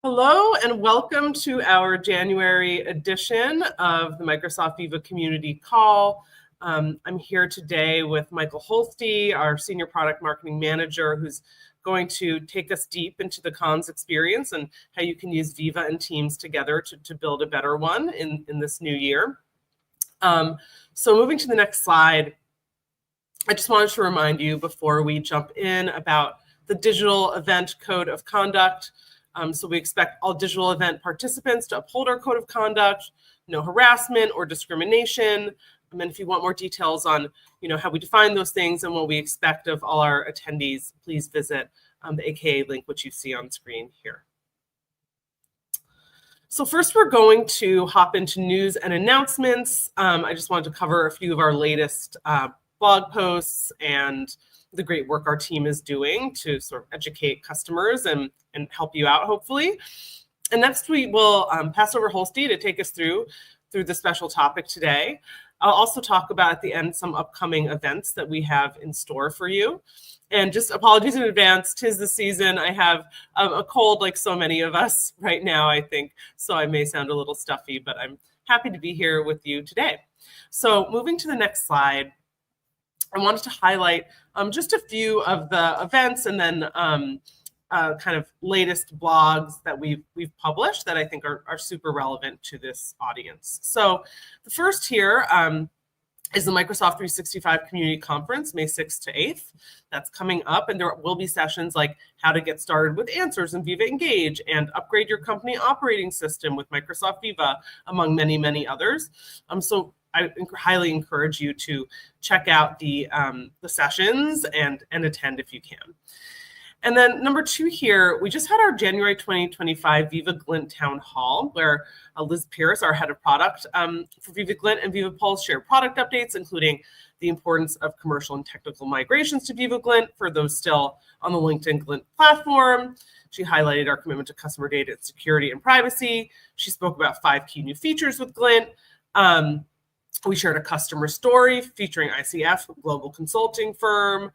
Hello and welcome to our January edition of the Microsoft Viva Community Call. I'm here today with Michael Holste, our Senior Product Marketing Manager, who's going to take us deep into the comms experience and how you can use Viva and Teams together to build a better one in this new year. So moving to the next slide, I just wanted to remind you before we jump in about the digital event code of conduct. So we expect all digital event participants to uphold our code of conduct, no harassment or discrimination. And if you want more details on, how we define those things and what we expect of all our attendees, please visit the AKA link, which you see on screen here. So first, we're going to hop into news and announcements. I just wanted to cover a few of our latest blog posts and the great work our team is doing to sort of educate customers and help you out, hopefully. And next, we will pass over Holste to take us through the special topic today. I'll also talk about at the end some upcoming events that we have in store for you. And just apologies in advance, 'tis the season. I have a cold like so many of us right now, I think, so I may sound a little stuffy, but I'm happy to be here with you today. So moving to the next slide, I wanted to highlight just a few of the events and then kind of latest blogs that we've published that I think are super relevant to this audience. So the first here is the Microsoft 365 Community Conference, May 6th to 8th. That's coming up, and there will be sessions like how to get started with Answers in Viva Engage and upgrade your company operating system with Microsoft Viva, among many, many others. So I highly encourage you to check out the sessions and attend if you can. And then number 2 here, we just had our January 2025 Viva Glint Town Hall, where Liz Pierce, our head of product for Viva Glint and Viva Pulse, shared product updates, including the importance of commercial and technical migrations to Viva Glint for those still on the LinkedIn Glint platform. She highlighted our commitment to customer data security and privacy. She spoke about 5 key new features with Glint. We shared a customer story featuring ICF, a global consulting firm.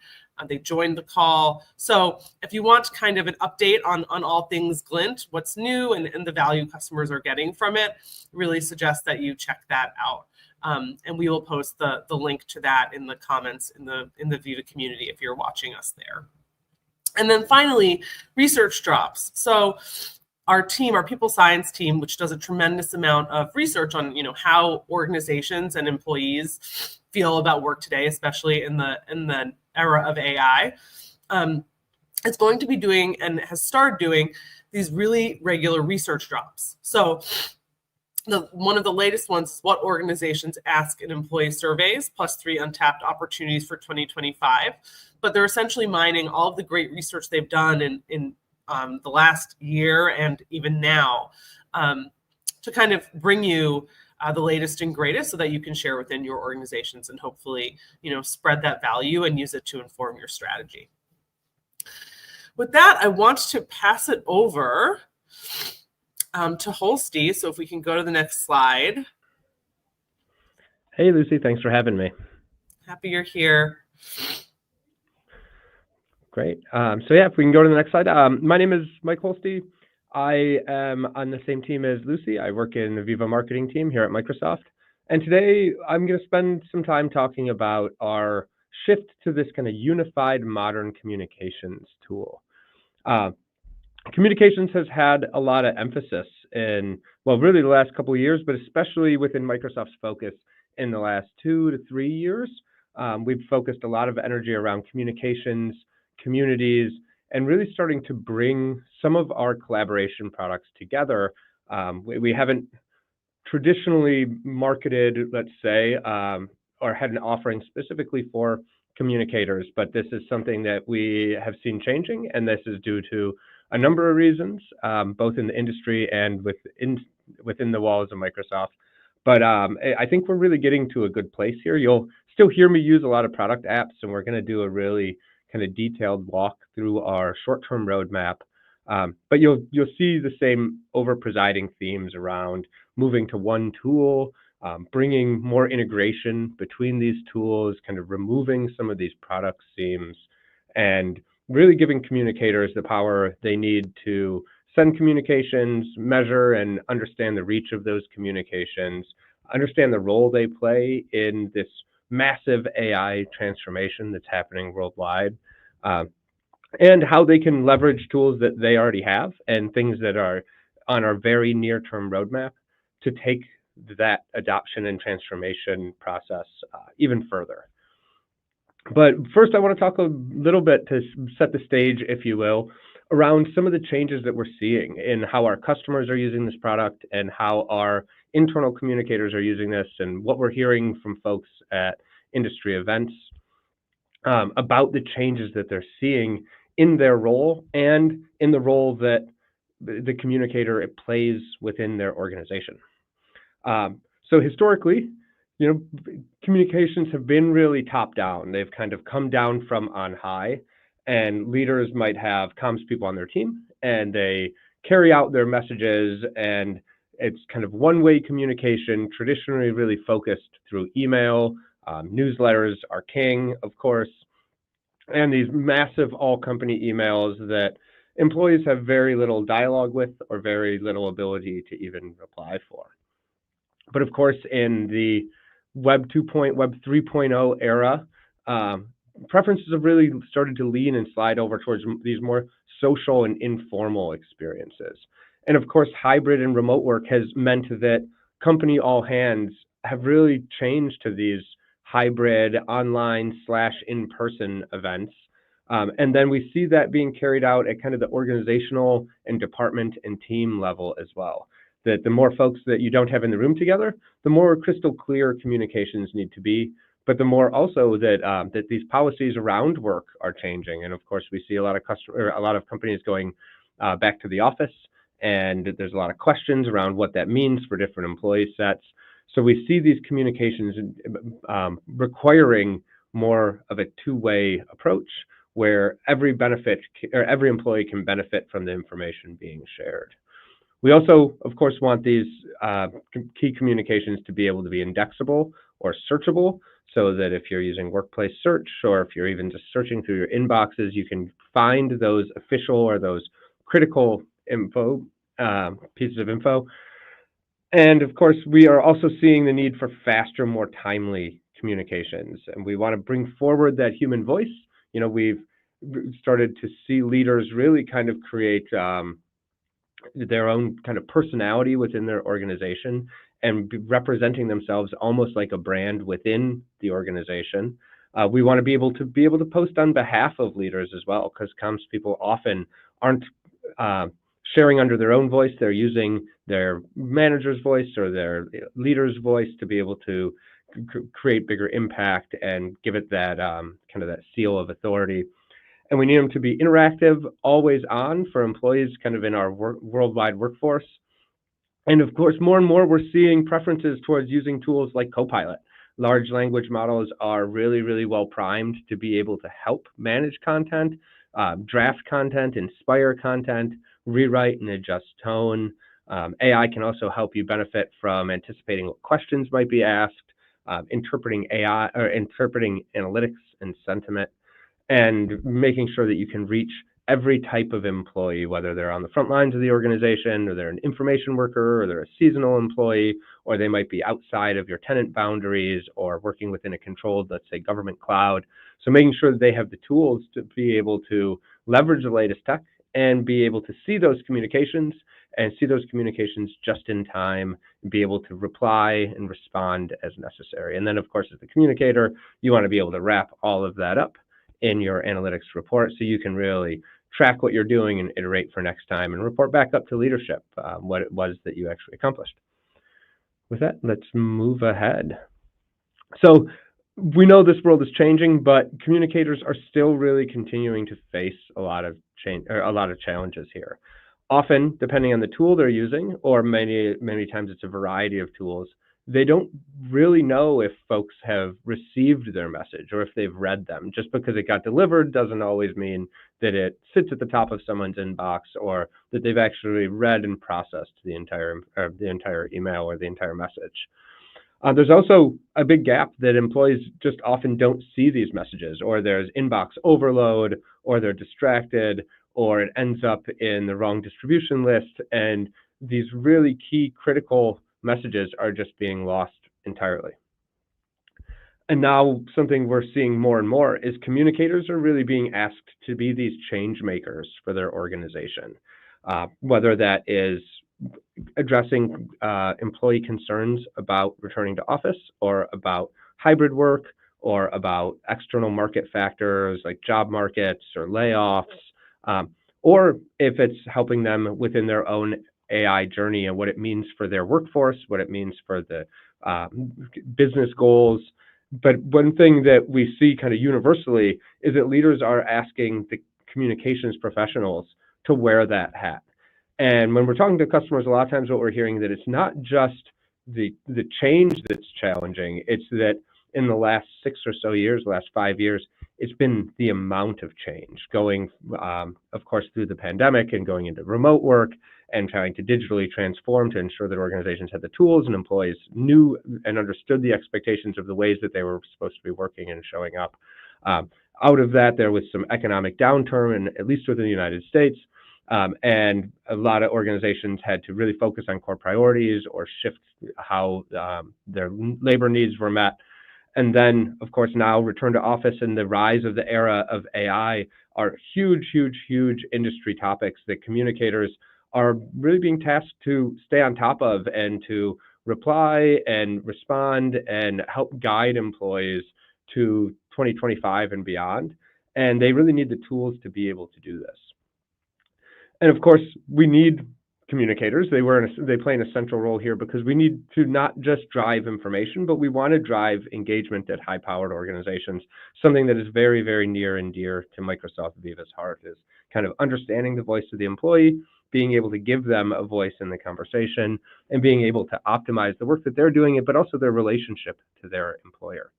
They joined the call. So if you want kind of an update on all things Glint, what's new and the value customers are getting from it, really suggest that you check that out. And we will post the link to that in the comments in the Viva community if you're watching us there. And then finally, research drops. So our team, our people science team, which does a tremendous amount of research on, how organizations and employees feel about work today, especially in the era of AI, is going to be doing and has started doing these really regular research drops. So one of the latest ones is what organizations ask in employee surveys, plus 3 untapped opportunities for 2025. But they're essentially mining all of the great research they've done in the last year and even now to kind of bring you the latest and greatest so that you can share within your organizations and hopefully, spread that value and use it to inform your strategy. With that, I want to pass it over to Holste. So if we can go to the next slide. Hey, Lucy, thanks for having me. Happy you're here. Great. If we can go to the next slide. My name is Mike Holste. I am on the same team as Lucy. I work in the Viva marketing team here at Microsoft. And today I'm going to spend some time talking about our shift to this kind of unified modern communications tool. Communications has had a lot of emphasis in, really the last couple of years, but especially within Microsoft's focus in the last 2 to 3 years. We've focused a lot of energy around communications, communities, and really starting to bring some of our collaboration products together. We haven't traditionally marketed, let's say, or had an offering specifically for communicators, but this is something that we have seen changing, and this is due to a number of reasons, both in the industry and within the walls of Microsoft. But I think we're really getting to a good place here. You'll still hear me use a lot of product apps, and we're going to do a really kind of detailed walk through our short-term roadmap. But you'll see the same over-presiding themes around moving to one tool, bringing more integration between these tools, kind of removing some of these product seams, and really giving communicators the power they need to send communications, measure and understand the reach of those communications, understand the role they play in this massive AI transformation that's happening worldwide, and how they can leverage tools that they already have and things that are on our very near-term roadmap to take that adoption and transformation process even further. But first, I want to talk a little bit to set the stage, if you will, around some of the changes that we're seeing in how our customers are using this product and how our internal communicators are using this, and what we're hearing from folks at industry events about the changes that they're seeing in their role and in the role that the communicator it plays within their organization. So historically, communications have been really top down. They've kind of come down from on high, and leaders might have comms people on their team, and they carry out their messages, and it's kind of one-way communication, traditionally really focused through email. Newsletters are king, of course, and these massive all-company emails that employees have very little dialogue with or very little ability to even reply for. But of course, in the Web 2.0, Web 3.0 era, preferences have really started to lean and slide over towards these more social and informal experiences. And of course, hybrid and remote work has meant that company all hands have really changed to these hybrid online/in-person events. And then we see that being carried out at kind of the organizational and department and team level as well. That the more folks that you don't have in the room together, the more crystal clear communications need to be, but the more also that that these policies around work are changing. And of course, we see a lot of companies going back to the office, and there's a lot of questions around what that means for different employee sets. So we see these communications requiring more of a two-way approach, where every employee can benefit from the information being shared. We also, of course, want these key communications to be able to be indexable or searchable, so that if you're using workplace search, or if you're even just searching through your inboxes, you can find those official or those critical pieces of info. And of course, we are also seeing the need for faster, more timely communications, and we want to bring forward that human voice. We've started to see leaders really kind of create their own kind of personality within their organization and representing themselves almost like a brand within the organization. We want to be able to post on behalf of leaders as well, because comms people often aren't sharing under their own voice. They're using their manager's voice or their leader's voice to be able to create bigger impact and give it that kind of that seal of authority. And we need them to be interactive, always on for employees kind of in our worldwide workforce. And of course, more and more, we're seeing preferences towards using tools like Copilot. Large language models are really, really well primed to be able to help manage content, draft content, inspire content, rewrite and adjust tone. AI can also help you benefit from anticipating what questions might be asked, interpreting analytics and sentiment, and making sure that you can reach every type of employee, whether they're on the front lines of the organization, or they're an information worker, or they're a seasonal employee, or they might be outside of your tenant boundaries or working within a controlled, let's say, government cloud. So making sure that they have the tools to be able to leverage the latest tech and be able to see those communications just in time, and be able to reply and respond as necessary. And then, of course, as the communicator, you want to be able to wrap all of that up in your analytics report, so you can really track what you're doing and iterate for next time and report back up to leadership what it was that you actually accomplished. With that, let's move ahead. So we know this world is changing, but communicators are still really continuing to face a lot of challenges here. Often, depending on the tool they're using, or many times it's a variety of tools, they don't really know if folks have received their message or if they've read them. Just because it got delivered doesn't always mean that it sits at the top of someone's inbox, or that they've actually read and processed the entire email or the entire message. There's also a big gap that employees just often don't see these messages, or there's inbox overload, or they're distracted, or it ends up in the wrong distribution list, and these really key critical messages are just being lost entirely. And now something we're seeing more and more is communicators are really being asked to be these change makers for their organization, whether that is addressing employee concerns about returning to office, or about hybrid work, or about external market factors like job markets or layoffs, or if it's helping them within their own AI journey and what it means for their workforce, what it means for the business goals. But one thing that we see kind of universally is that leaders are asking the communications professionals to wear that hat. And when we're talking to customers, a lot of times what we're hearing that it's not just the change that's challenging, it's that in the last 6 or so years, last 5 years, it's been the amount of change going, of course, through the pandemic and going into remote work and trying to digitally transform to ensure that organizations had the tools and employees knew and understood the expectations of the ways that they were supposed to be working and showing up. Out of that, there was some economic downturn, and at least within the United States, and a lot of organizations had to really focus on core priorities or shift how their labor needs were met. And then, of course, now return to office and the rise of the era of AI are huge, huge, huge industry topics that communicators are really being tasked to stay on top of and to reply and respond and help guide employees to 2025 and beyond. And they really need the tools to be able to do this. And of course, we need communicators. They play an essential role here because we need to not just drive information, but we want to drive engagement at high-powered organizations. Something that is very, very near and dear to Microsoft Viva's heart is kind of understanding the voice of the employee, being able to give them a voice in the conversation, and being able to optimize the work that they're doing, but also their relationship to their employer.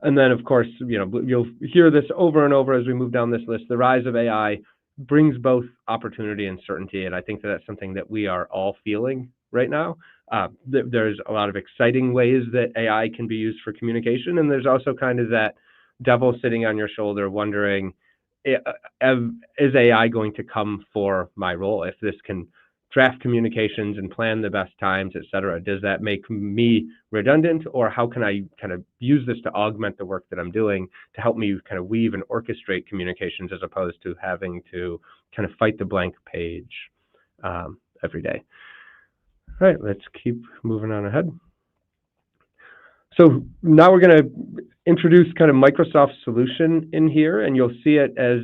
And then, of course, you'll hear this over and over as we move down this list. The rise of AI brings both opportunity and certainty, and I think that that's something that we are all feeling right now. There's a lot of exciting ways that AI can be used for communication, and there's also kind of that devil sitting on your shoulder wondering, is AI going to come for my role? If this can draft communications and plan the best times, et cetera, does that make me redundant, or how can I kind of use this to augment the work that I'm doing to help me kind of weave and orchestrate communications as opposed to having to kind of fight the blank page every day? All right, let's keep moving on ahead. So now we're going to introduce kind of Microsoft's solution in here, and you'll see it as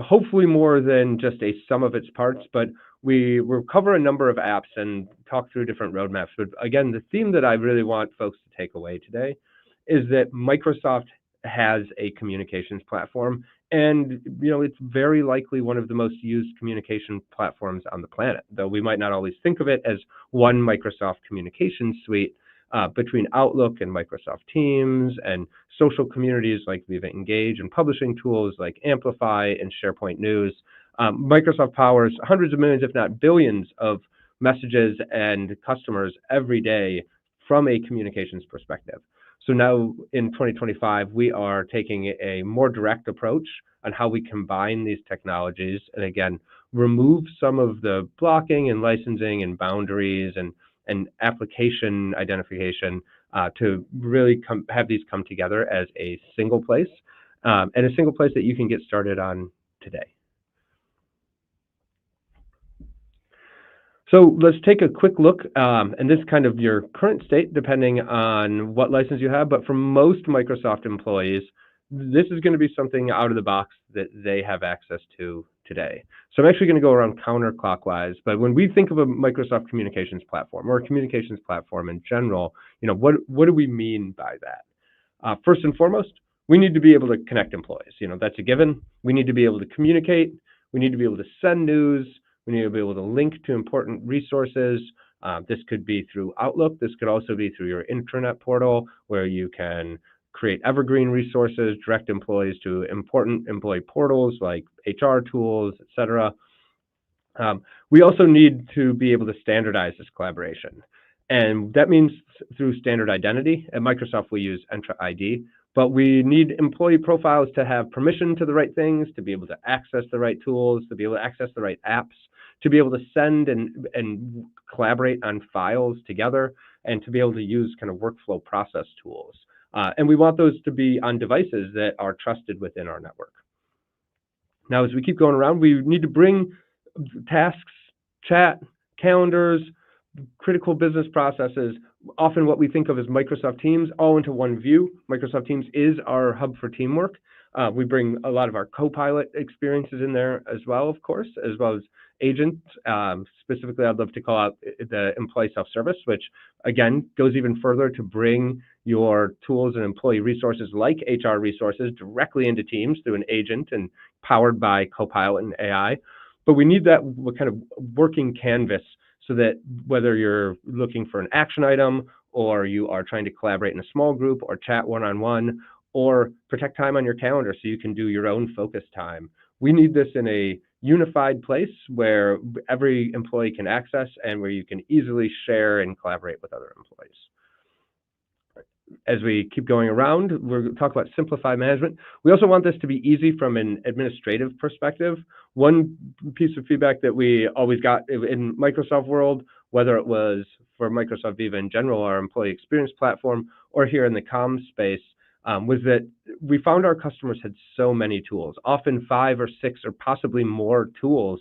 hopefully more than just a sum of its parts, but we will cover a number of apps and talk through different roadmaps. But again, the theme that I really want folks to take away today is that Microsoft has a communications platform, and it's very likely one of the most used communication platforms on the planet, though we might not always think of it as one Microsoft communications suite. Between Outlook and Microsoft Teams and social communities like Viva Engage and publishing tools like Amplify and SharePoint News, Microsoft powers hundreds of millions, if not billions, of messages and customers every day from a communications perspective. So now in 2025, we are taking a more direct approach on how we combine these technologies and, again, remove some of the blocking and licensing and boundaries and application identification to really have these come together as a single place, and a single place that you can get started on today. So let's take a quick look, and this is kind of your current state depending on what license you have, but for most Microsoft employees, this is going to be something out of the box that they have access to today. So I'm actually going to go around counterclockwise, but when we think of a Microsoft communications platform or a communications platform in general, what do we mean by that? First and foremost, we need to be able to connect employees. That's a given. We need to be able to communicate. We need to be able to send news. We need to be able to link to important resources. This could be through Outlook. This could also be through your intranet portal, where you can create evergreen resources, direct employees to important employee portals like HR tools, et cetera. We also need to be able to standardize this collaboration. And that means through standard identity. At Microsoft, we use Entra ID, but we need employee profiles to have permission to the right things, to be able to access the right tools, to be able to access the right apps, to be able to send and collaborate on files together, and to be able to use kind of workflow process tools. And we want those to be on devices that are trusted within our network. Now, as we keep going around, we need to bring tasks, chat, calendars, critical business processes, often what we think of as Microsoft Teams, all into one view. Microsoft Teams is our hub for teamwork. We bring a lot of our Copilot experiences in there as well, of course, as well as agents. Specifically, I'd love to call out the employee self-service, which again goes even further to bring your tools and employee resources like HR resources directly into Teams through an agent and powered by Copilot and AI. But we need that kind of working canvas so that whether you're looking for an action item or you are trying to collaborate in a small group or chat one-on-one or protect time on your calendar so you can do your own focus time, we need this in a unified place where every employee can access and where you can easily share and collaborate with other employees. As we keep going around, we're going to talk about simplified management. We also want this to be easy from an administrative perspective. One piece of feedback that we always got in Microsoft world, whether it was for Microsoft Viva in general, our employee experience platform, or here in the comms space, was that we found our customers had so many tools, often 5 or 6 or possibly more tools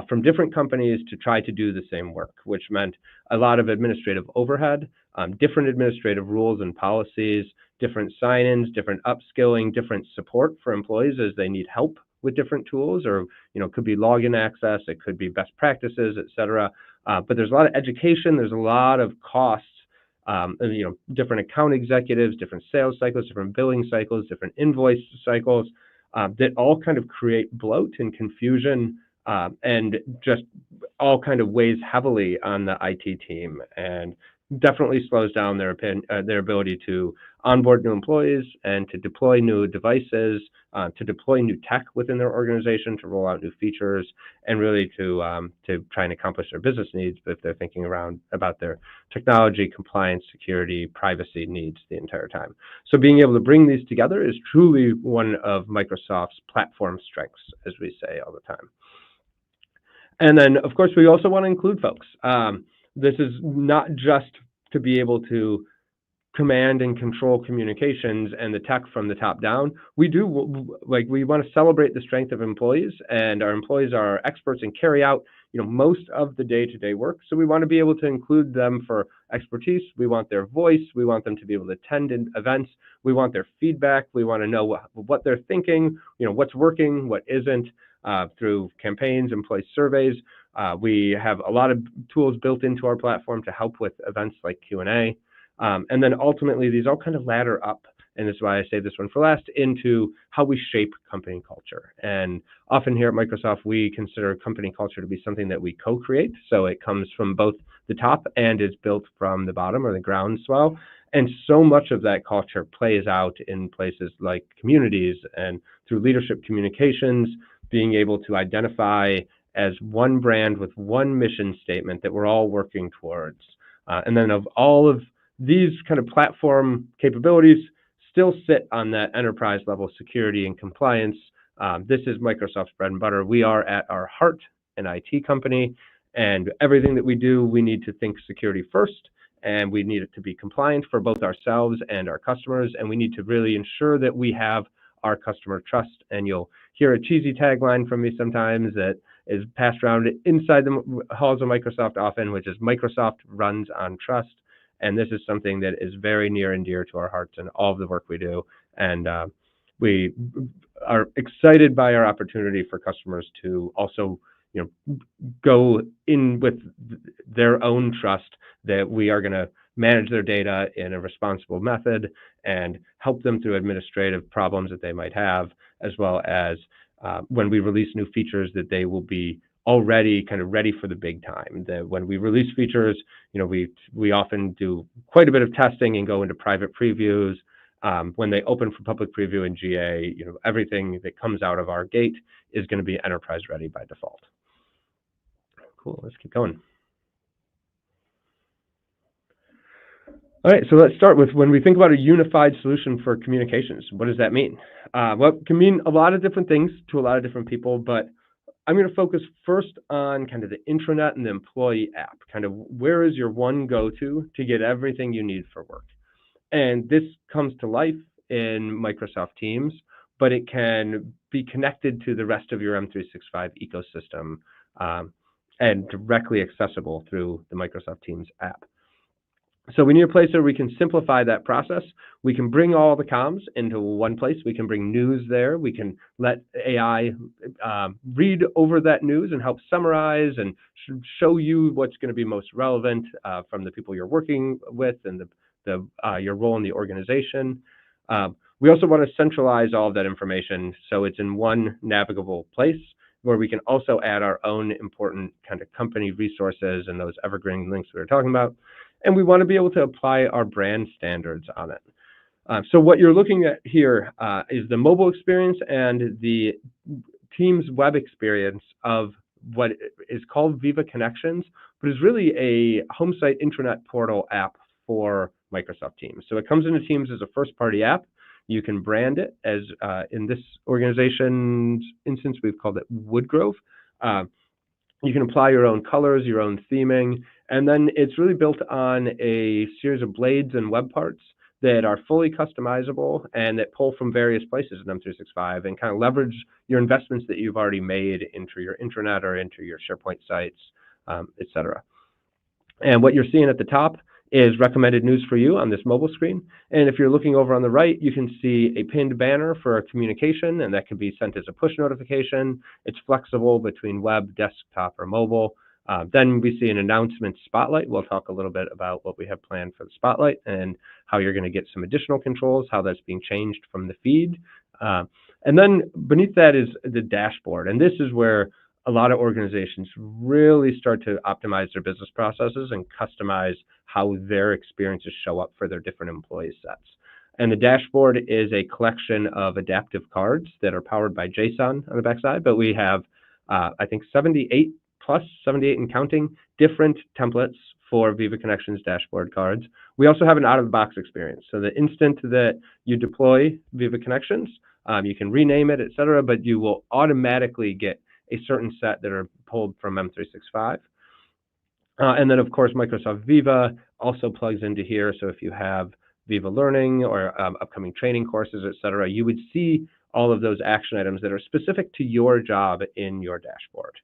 from different companies to try to do the same work, which meant a lot of administrative overhead, different administrative rules and policies, different sign-ins, different upskilling, different support for employees as they need help with different tools, or it could be login access, it could be best practices, et cetera. But there's a lot of education, there's a lot of costs, different account executives, different sales cycles, different billing cycles, different invoice cycles that all kind of create bloat and confusion and just all kind of weighs heavily on the IT team and definitely slows down their ability to onboard new employees and to deploy new devices, to deploy new tech within their organization, to roll out new features, and really to try and accomplish their business needs if they're thinking about their technology, compliance, security, privacy needs the entire time. So being able to bring these together is truly one of Microsoft's platform strengths, as we say all the time. And then, of course, we also want to include folks. This is not just to be able to command and control communications and the tech from the top down. We want to celebrate the strength of employees, and our employees are experts and carry out most of the day-to-day work. So we want to be able to include them for expertise. We want their voice. We want them to be able to attend events. We want their feedback. We want to know what they're thinking, what's working, what isn't, through campaigns, employee surveys. We have a lot of tools built into our platform to help with events like Q&A. And then ultimately, these all kind of ladder up, and this is why I say this one for last, into how we shape company culture. And often here at Microsoft, we consider company culture to be something that we co-create. So it comes from both the top and is built from the bottom or the groundswell. And so much of that culture plays out in places like communities and through leadership communications, being able to identify as one brand with one mission statement that we're all working towards. And then of all of these kind of platform capabilities still sit on that enterprise level security and compliance. This is Microsoft's bread and butter. We are at our heart an IT company, and everything that we do, we need to think security first, and we need it to be compliant for both ourselves and our customers, and we need to really ensure that we have our customer trust. And you'll hear a cheesy tagline from me sometimes that is passed around inside the halls of Microsoft often, which is Microsoft runs on trust. And this is something that is very near and dear to our hearts and all of the work we do. And we are excited by our opportunity for customers to also go in with their own trust that we are going to manage their data in a responsible method and help them through administrative problems that they might have, as well as when we release new features that they will be already kind of ready for the big time. That when we release features, we often do quite a bit of testing and go into private previews. When they open for public preview in GA, everything that comes out of our gate is going to be enterprise ready by default. Cool, let's keep going. All right, so let's start with when we think about a unified solution for communications, what does that mean? Well, it can mean a lot of different things to a lot of different people, but I'm going to focus first on kind of the intranet and the employee app, kind of where is your one go-to to get everything you need for work. And this comes to life in Microsoft Teams, but it can be connected to the rest of your M365 ecosystem and directly accessible through the Microsoft Teams app. So we need a place where we can simplify that process. We can bring all the comms into one place. We can bring news there. We can let AI read over that news and help summarize and show you what's going to be most relevant from the people you're working with and your role in the organization. We also want to centralize all of that information so it's in one navigable place where we can also add our own important kind of company resources and those evergreen links we were talking about. And we want to be able to apply our brand standards on it. So what you're looking at here is the mobile experience and the Teams web experience of what is called Viva Connections, but is really a home site intranet portal app for Microsoft Teams. So it comes into Teams as a first-party app. You can brand it as, in this organization's instance, we've called it Woodgrove. You can apply your own colors, your own theming, and then it's really built on a series of blades and web parts that are fully customizable and that pull from various places in M365 and kind of leverage your investments that you've already made into your intranet or into your SharePoint sites, et cetera. And what you're seeing at the top is recommended news for you on this mobile screen. And if you're looking over on the right, you can see a pinned banner for a communication, and that can be sent as a push notification. It's flexible between web, desktop, or mobile. Then we see an announcement spotlight. We'll talk a little bit about what we have planned for the spotlight and how you're going to get some additional controls, how that's being changed from the feed. And then beneath that is the dashboard. And this is where a lot of organizations really start to optimize their business processes and customize how their experiences show up for their different employee sets. And the dashboard is a collection of adaptive cards that are powered by JSON on the backside, but we have, I think, 78 and counting different templates for Viva Connections dashboard cards. We also have an out-of-the-box experience. So the instant that you deploy Viva Connections, you can rename it, et cetera, but you will automatically get a certain set that are pulled from M365. And then, of course, Microsoft Viva also plugs into here. So if you have Viva Learning or upcoming training courses, et cetera, you would see all of those action items that are specific to your job in your dashboard.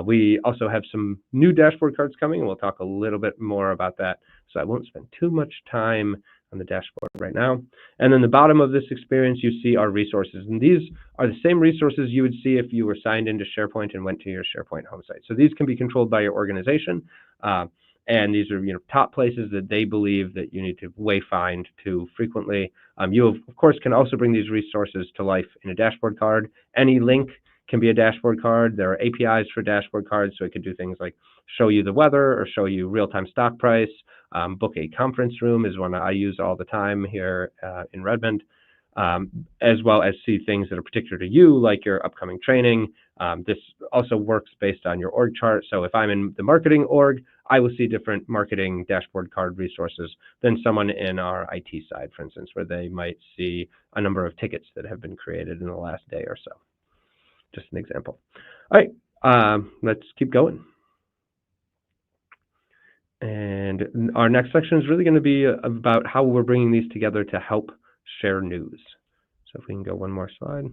We also have some new dashboard cards coming, and we'll talk a little bit more about that. So I won't spend too much time on the dashboard right now. And then the bottom of this experience, you see our resources. And these are the same resources you would see if you were signed into SharePoint and went to your SharePoint home site. So these can be controlled by your organization. And these are top places that they believe that you need to wayfind to frequently. You, of course, can also bring these resources to life in a dashboard card. Any link can be a dashboard card. There are APIs for dashboard cards, so it could do things like show you the weather or show you real-time stock price. Book a conference room is one I use all the time here in Redmond, as well as see things that are particular to you, like your upcoming training. This also works based on your org chart. So if I'm in the marketing org, I will see different marketing dashboard card resources than someone in our IT side, for instance, where they might see a number of tickets that have been created in the last day or so. Just an example. All right, let's keep going. And our next section is really going to be about how we're bringing these together to help share news. So if we can go one more slide.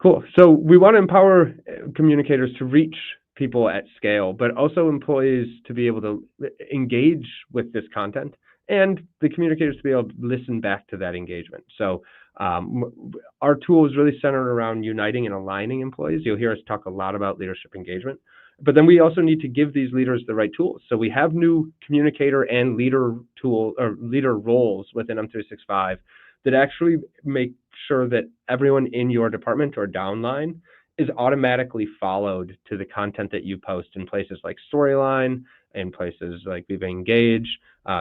Cool. So we want to empower communicators to reach people at scale, but also employees to be able to engage with this content and the communicators to be able to listen back to that engagement. So our tool is really centered around uniting and aligning employees. You'll hear us talk a lot about leadership engagement, but then we also need to give these leaders the right tools. So we have new communicator and leader tool or leader roles within M365 that actually make sure that everyone in your department or downline is automatically followed to the content that you post in places like Storyline, in places like Viva Engage.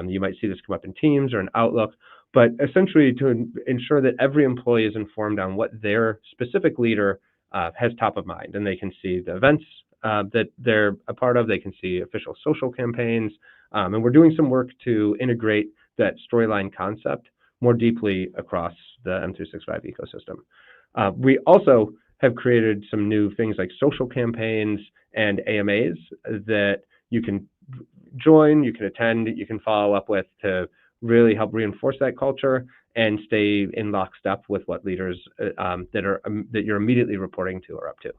You might see this come up in Teams or in Outlook, but essentially to ensure that every employee is informed on what their specific leader has top of mind, and they can see the events that they're a part of. They can see official social campaigns. And we're doing some work to integrate that storyline concept more deeply across the M365 ecosystem. We also have created some new things like social campaigns and AMAs that you can join, you can attend, you can follow up with to really help reinforce that culture and stay in lockstep with what leaders that you're immediately reporting to are up to.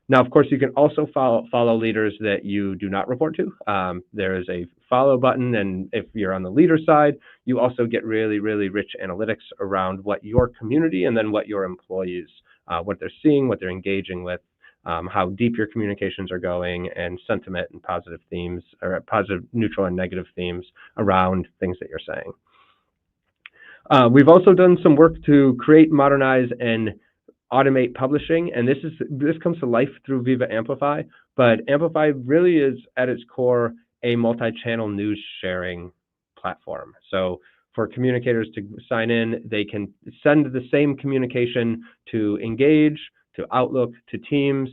Now, of course, you can also follow leaders that you do not report to. There is a follow button, and if you're on the leader side, you also get really, really rich analytics around what your community and then what your employees, what they're seeing, what they're engaging with, how deep your communications are going, and sentiment and positive themes, or positive, neutral, and negative themes around things that you're saying. We've also done some work to create, modernize, and automate publishing, and this comes to life through Viva Amplify, but Amplify really is at its core a multi-channel news sharing platform. So for communicators to sign in, they can send the same communication to Engage, to Outlook, to Teams,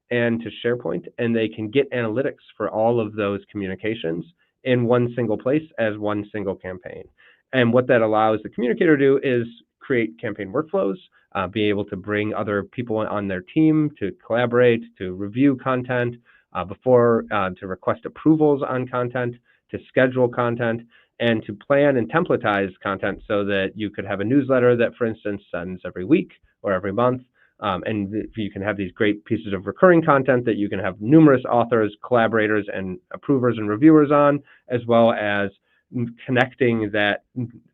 and to SharePoint, and they can get analytics for all of those communications in one single place as one single campaign. And what that allows the communicator to do is create campaign workflows, be able to bring other people on their team to collaborate, to review content, to request approvals on content, to schedule content, and to plan and templatize content so that you could have a newsletter that, for instance, sends every week or every month. And you can have these great pieces of recurring content that you can have numerous authors, collaborators, and approvers and reviewers on, as well as connecting that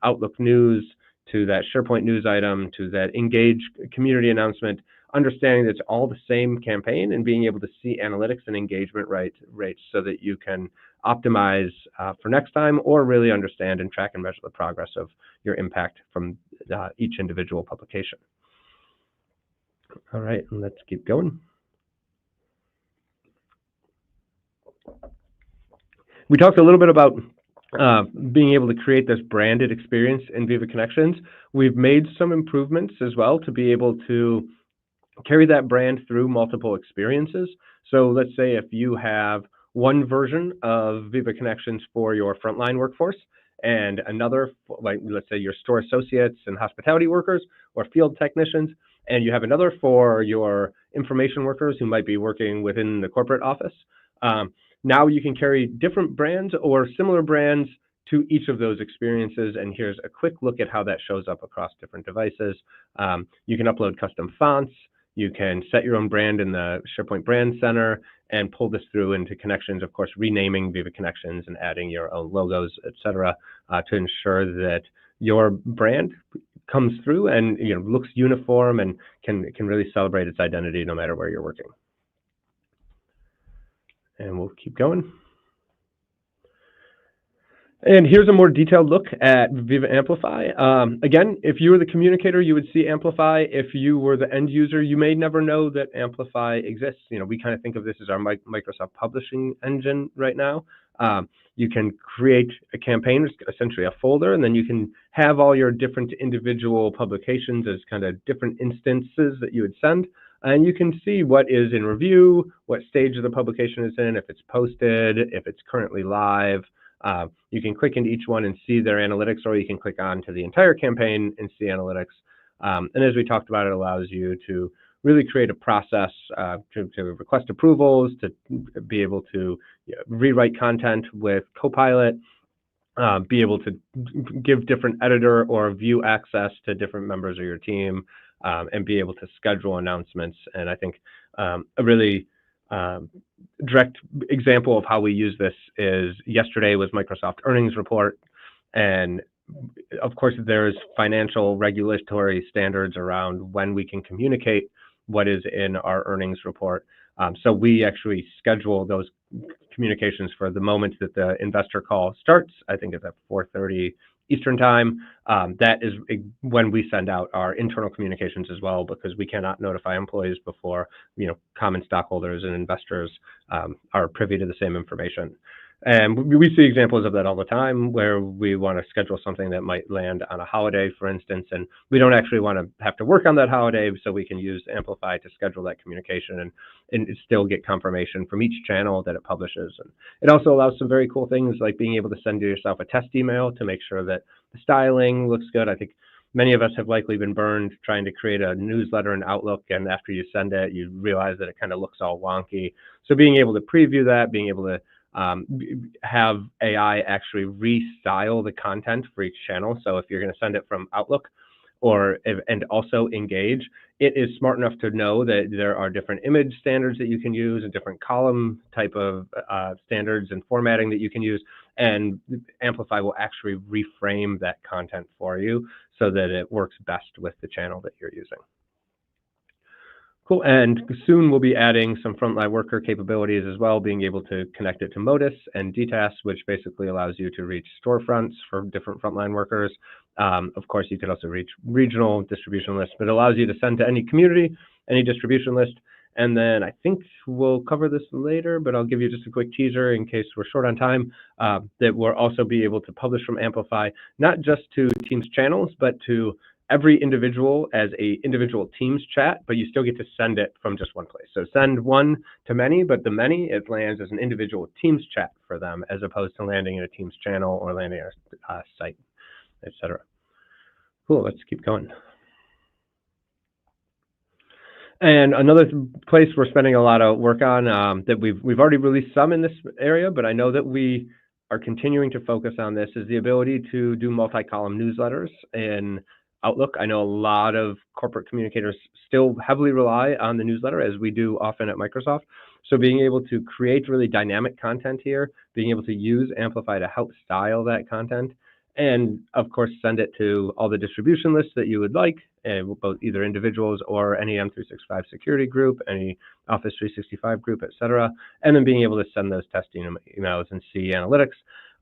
Outlook news to that SharePoint news item, to that Engage community announcement, understanding that it's all the same campaign and being able to see analytics and engagement rates so that you can optimize for next time, or really understand and track and measure the progress of your impact from each individual publication. All right, let's keep going. We talked a little bit about being able to create this branded experience in Viva Connections. We've made some improvements as well to be able to carry that brand through multiple experiences. So let's say if you have one version of Viva Connections for your frontline workforce and another, like let's say your store associates and hospitality workers or field technicians, and you have another for your information workers who might be working within the corporate office. Now you can carry different brands or similar brands to each of those experiences, and here's a quick look at how that shows up across different devices. You can upload custom fonts, you can set your own brand in the SharePoint Brand Center, and pull this through into Connections, of course, renaming Viva Connections and adding your own logos, etc., to ensure that your brand comes through and looks uniform and can really celebrate its identity no matter where you're working. And we'll keep going. And here's a more detailed look at Viva Amplify. Again, if you were the communicator, you would see Amplify. If you were the end user, you may never know that Amplify exists. We kind of think of this as our Microsoft publishing engine right now. You can create a campaign, essentially a folder, and then you can have all your different individual publications as kind of different instances that you would send. And you can see what is in review, what stage of the publication it's in, if it's posted, if it's currently live. You can click into each one and see their analytics, or you can click on to the entire campaign and see analytics. And as we talked about, it allows you to really create a process to request approvals, to be able to rewrite content with Copilot, be able to give different editor or view access to different members of your team, and be able to schedule announcements. And I think a really direct example of how we use this is yesterday was Microsoft earnings report. And of course, there's financial regulatory standards around when we can communicate what is in our earnings report. So we actually schedule those communications for the moment that the investor call starts. I think it's at 4:30 Eastern time. That is when we send out our internal communications as well, because we cannot notify employees before common stockholders and investors are privy to the same information. And we see examples of that all the time where we want to schedule something that might land on a holiday, for instance, and we don't actually want to have to work on that holiday, so we can use Amplify to schedule that communication and still get confirmation from each channel that it publishes. And it also allows some very cool things like being able to send yourself a test email to make sure that the styling looks good. I think many of us have likely been burned trying to create a newsletter in Outlook, and after you send it, you realize that it kind of looks all wonky. So being able to preview that, being able to have AI actually restyle the content for each channel. So if you're going to send it from Outlook and also Engage, it is smart enough to know that there are different image standards that you can use and different column type of standards and formatting that you can use. And Amplify will actually reframe that content for you so that it works best with the channel that you're using. Cool, and soon we'll be adding some frontline worker capabilities as well, being able to connect it to Modus and DTAS, which basically allows you to reach storefronts for different frontline workers. Of course, you could also reach regional distribution lists, but it allows you to send to any community, any distribution list. And then I think we'll cover this later, but I'll give you just a quick teaser in case we're short on time, that we'll also be able to publish from Amplify, not just to Teams channels, but to every individual as a individual Teams chat, but you still get to send it from just one place. So send one to many, but the many, it lands as an individual Teams chat for them, as opposed to landing in a Teams channel or landing in a site, etc. Cool, let's keep going. And another place we're spending a lot of work on that we've already released some in this area, but I know that we are continuing to focus on this, is the ability to do multi-column newsletters in Outlook. I know a lot of corporate communicators still heavily rely on the newsletter, as we do often at Microsoft. So being able to create really dynamic content here, being able to use Amplify to help style that content, and of course send it to all the distribution lists that you would like, both either individuals or any M365 security group, any Office 365 group, etc. And then being able to send those testing emails and see analytics.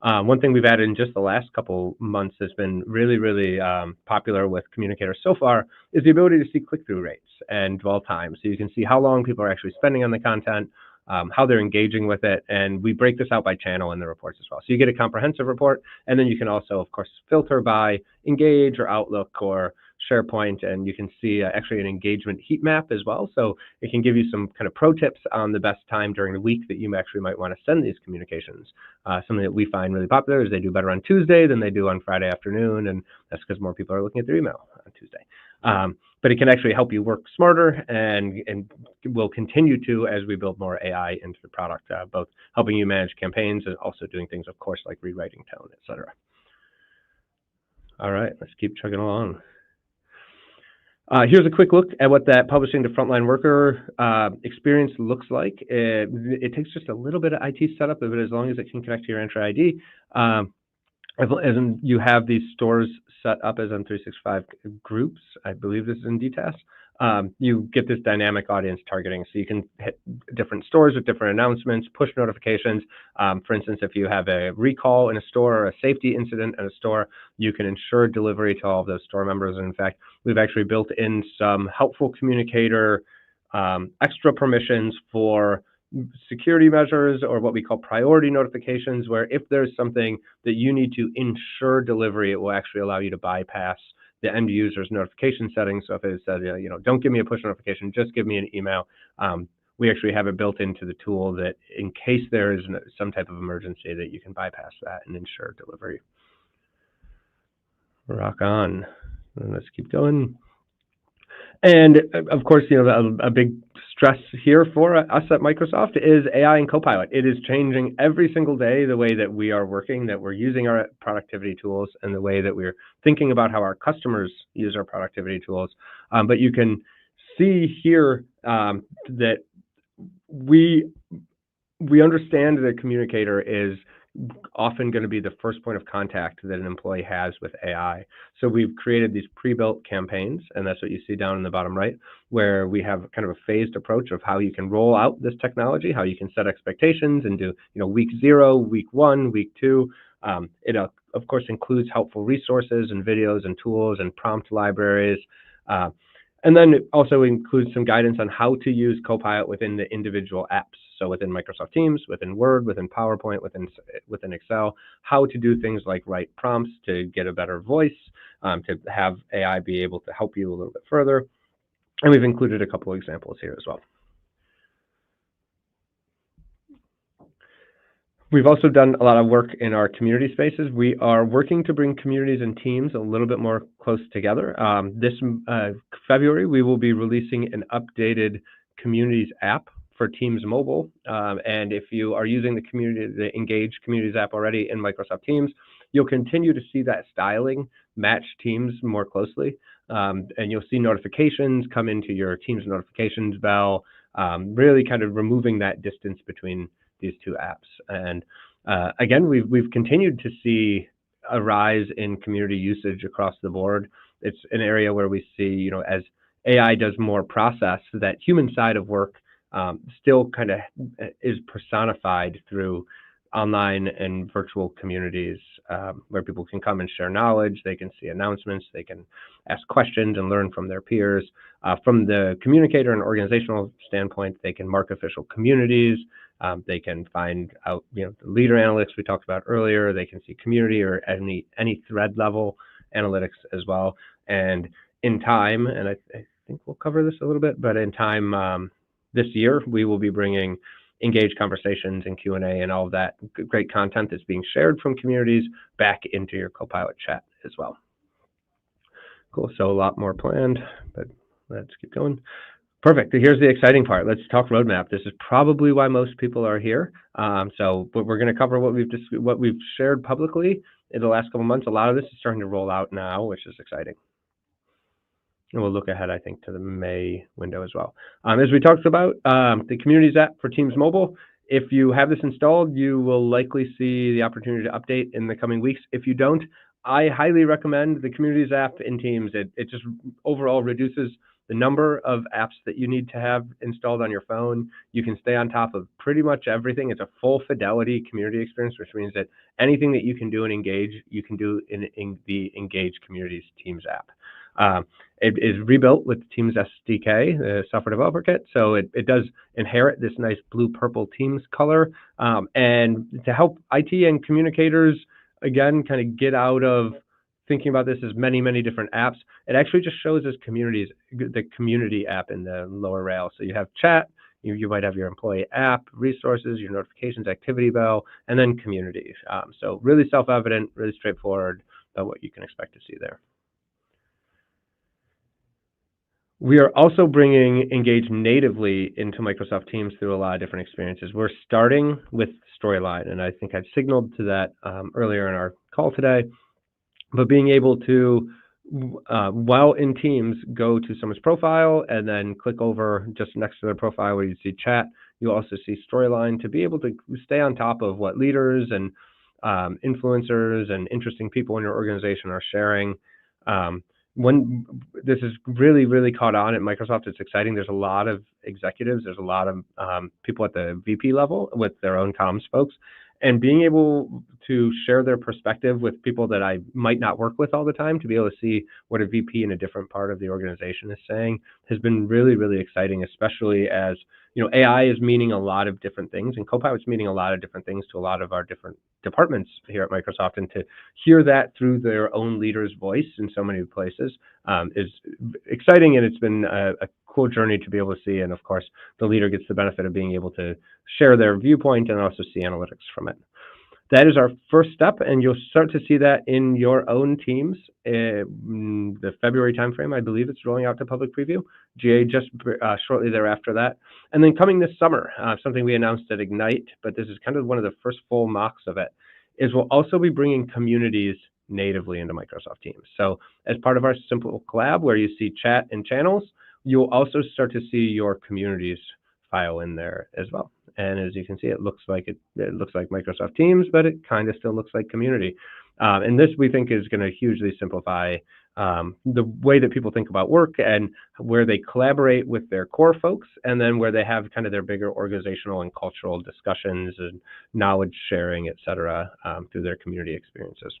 One thing we've added in just the last couple months has been really, really popular with communicators so far, is the ability to see click-through rates and dwell time. So you can see how long people are actually spending on the content, how they're engaging with it, and we break this out by channel in the reports as well. So you get a comprehensive report, and then you can also, of course, filter by Engage or Outlook or SharePoint, and you can see actually an engagement heat map as well. So it can give you some kind of pro tips on the best time during the week that you actually might want to send these communications. Something that we find really popular is they do better on Tuesday than they do on Friday afternoon, and that's because more people are looking at their email on Tuesday. But it can actually help you work smarter, and will continue to as we build more AI into the product, both helping you manage campaigns and also doing things, of course, like rewriting tone, etc. All right, let's keep chugging along. Here's a quick look at what that publishing to frontline worker experience looks like. It takes just a little bit of IT setup, but as long as it can connect to your Entra ID, as in you have these stores set up as M365 groups, I believe this is in DTAS, you get this dynamic audience targeting. So you can hit different stores with different announcements, push notifications. For instance, if you have a recall in a store or a safety incident in a store, you can ensure delivery to all of those store members. And in fact, we've actually built in some helpful communicator extra permissions for security measures, or what we call priority notifications, where if there's something that you need to ensure delivery, it will actually allow you to bypass the end user's notification settings. So if it says, don't give me a push notification, just give me an email, we actually have it built into the tool that in case there is some type of emergency, that you can bypass that and ensure delivery. Rock on. And let's keep going. And of course, a big stress here for us at Microsoft is AI and Copilot. It is changing every single day the way that we are working, that we're using our productivity tools, and the way that we're thinking about how our customers use our productivity tools. But you can see here that we understand that a communicator is often going to be the first point of contact that an employee has with AI. So we've created these pre-built campaigns, and that's what you see down in the bottom right, where we have kind of a phased approach of how you can roll out this technology, how you can set expectations and do, week 0, week 1, week 2. It of course includes helpful resources and videos and tools and prompt libraries. And then it also includes some guidance on how to use Copilot within the individual apps. So within Microsoft Teams, within Word, within PowerPoint, within Excel, how to do things like write prompts to get a better voice, to have AI be able to help you a little bit further. And we've included a couple of examples here as well. We've also done a lot of work in our community spaces. We are working to bring communities and teams a little bit more close together. This February, we will be releasing an updated communities app for Teams Mobile. And if you are using the Engage Communities app already in Microsoft Teams, you'll continue to see that styling match Teams more closely. And you'll see notifications come into your Teams notifications bell, really kind of removing that distance between these two apps. And again, we've continued to see a rise in community usage across the board. It's an area where we see, as AI does more process, that human side of work still kind of is personified through online and virtual communities, where people can come and share knowledge, they can see announcements, they can ask questions and learn from their peers. From the communicator and organizational standpoint, they can mark official communities, they can find out, the leader analytics we talked about earlier, they can see community or any thread level analytics as well. And in time, and I think we'll cover this a little bit, but in time this year, we will be bringing engaged conversations and Q&A and all of that great content that's being shared from communities back into your Copilot chat as well. Cool, so a lot more planned, but let's keep going. Perfect, here's the exciting part. Let's talk roadmap. This is probably why most people are here. But we're gonna cover what we've shared publicly in the last couple months. A lot of this is starting to roll out now, which is exciting. And we'll look ahead, I think, to the May window as well. As we talked about, the Communities app for Teams Mobile, if you have this installed, you will likely see the opportunity to update in the coming weeks. If you don't, I highly recommend the Communities app in Teams. It just overall reduces the number of apps that you need to have installed on your phone. You can stay on top of pretty much everything. It's a full fidelity community experience, which means that anything that you can do in Engage, you can do in the Engage Communities Teams app. It is rebuilt with Teams SDK, the software developer kit, so it does inherit this nice blue-purple Teams color. And to help IT and communicators, again, kind of get out of thinking about this as many, many different apps, it actually just shows us communities, the community app in the lower rail. So you have chat, you might have your employee app, resources, your notifications, activity bell, and then community. So really self-evident, really straightforward about what you can expect to see there. We are also bringing Engage natively into Microsoft Teams through a lot of different experiences. We're starting with Storyline, and I think I signaled to that earlier in our call today. But being able to, while in Teams, go to someone's profile and then click over just next to their profile where you see chat, you also see Storyline to be able to stay on top of what leaders and influencers and interesting people in your organization are sharing. When this is really, really caught on at Microsoft, it's exciting. There's a lot of executives, there's a lot of people at the VP level with their own comms folks, and being able to share their perspective with people that I might not work with all the time, to be able to see what a VP in a different part of the organization is saying, has been really, really exciting, especially as AI is meaning a lot of different things, and Copilot's meaning a lot of different things to a lot of our different departments here at Microsoft, and to hear that through their own leader's voice in so many places is exciting, and it's been a cool journey to be able to see. And of course, the leader gets the benefit of being able to share their viewpoint and also see analytics from it. That is our first step, and you'll start to see that in your own teams in the February timeframe. I believe it's rolling out to public preview. GA just shortly thereafter that. And then coming this summer, something we announced at Ignite, but this is kind of one of the first full mocks of it, is we'll also be bringing communities natively into Microsoft Teams. So as part of our simple collab where you see chat and channels, you'll also start to see your communities file in there as well. And as you can see, it looks like Microsoft Teams, but it kind of still looks like community. And this, we think, is going to hugely simplify the way that people think about work and where they collaborate with their core folks, and then where they have kind of their bigger organizational and cultural discussions and knowledge sharing, et cetera, through their community experiences.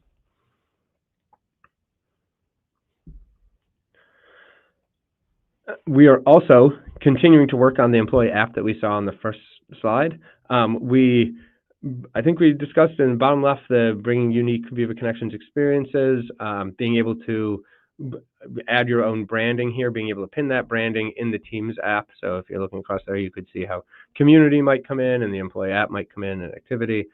We are also continuing to work on the employee app that we saw on the first slide. I think we discussed in the bottom left the bringing unique Viva Connections experiences, being able to add your own branding here, being able to pin that branding in the Teams app. So if you're looking across there, you could see how community might come in and the employee app might come in and activity.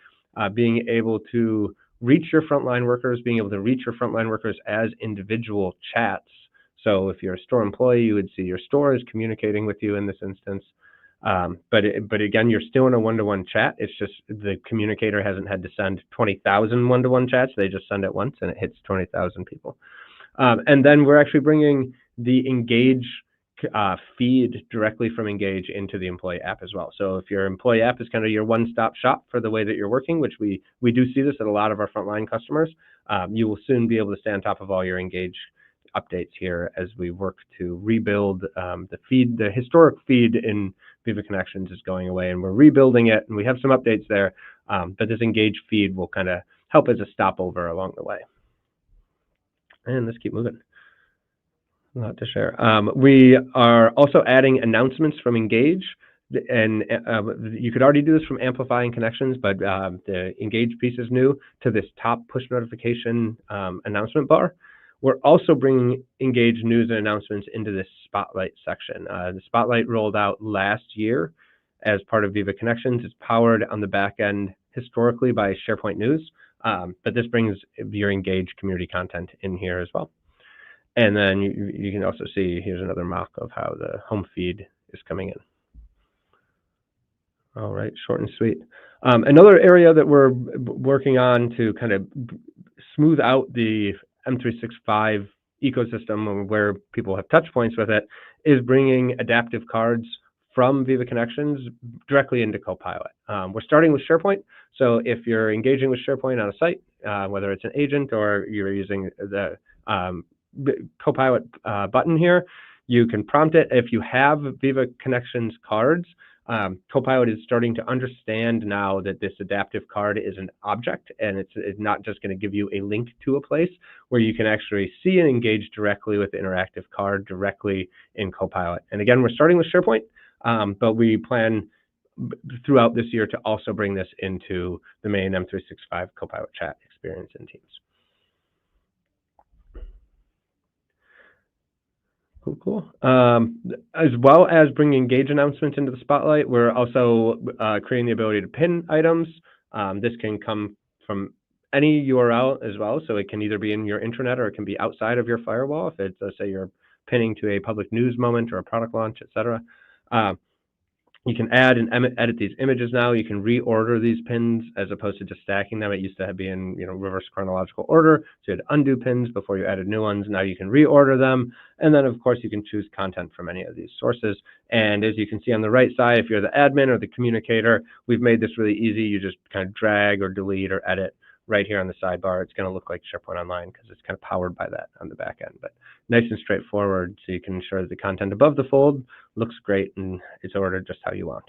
Being able to reach your frontline workers, being able to reach your frontline workers as individual chats. So if you're a store employee, you would see your store is communicating with you in this instance. But again, you're still in a one-to-one chat. It's just the communicator hasn't had to send 20,000 one-to-one chats. They just send it once and it hits 20,000 people. And then we're actually bringing the Engage feed directly from Engage into the employee app as well. So if your employee app is kind of your one-stop shop for the way that you're working, which we do see this at a lot of our frontline customers, you will soon be able to stay on top of all your Engage updates here as we work to rebuild the feed. The historic feed in Viva Connections is going away and we're rebuilding it, and we have some updates there, but this Engage feed will kind of help as a stopover along the way. And let's keep moving. A lot to share. We are also adding announcements from Engage, and you could already do this from Amplify and Connections, but the Engage piece is new to this top push notification announcement bar. We're also bringing Engage news and announcements into this Spotlight section. The Spotlight rolled out last year as part of Viva Connections. It's powered on the back end historically by SharePoint News, but this brings your Engage community content in here as well. And then you can also see, here's another mock of how the home feed is coming in. All right, short and sweet. Another area that we're working on to kind of smooth out the M365 ecosystem where people have touch points with it is bringing adaptive cards from Viva Connections directly into Copilot. We're starting with SharePoint. So if you're engaging with SharePoint on a site, whether it's an agent or you're using the Copilot button here, you can prompt it. If you have Viva Connections cards, Copilot is starting to understand now that this adaptive card is an object, and it's not just going to give you a link to a place where you can actually see and engage directly with the interactive card directly in Copilot. And again, we're starting with SharePoint, but we plan throughout this year to also bring this into the main M365 Copilot chat experience in Teams. Cool. As well as bringing Engage announcements into the Spotlight, we're also creating the ability to pin items. This can come from any URL as well, so it can either be in your intranet or it can be outside of your firewall. If it's, say, you're pinning to a public news moment or a product launch, etc. You can add and edit these images now. You can reorder these pins as opposed to just stacking them. It used to be in reverse chronological order, so you had to undo pins before you added new ones. Now you can reorder them. And then, of course, you can choose content from any of these sources. And as you can see on the right side, if you're the admin or the communicator, we've made this really easy. You just kind of drag or delete or edit right here on the sidebar. It's going to look like SharePoint Online because it's kind of powered by that on the back end, but nice and straightforward, so you can ensure that the content above the fold looks great and it's ordered just how you want.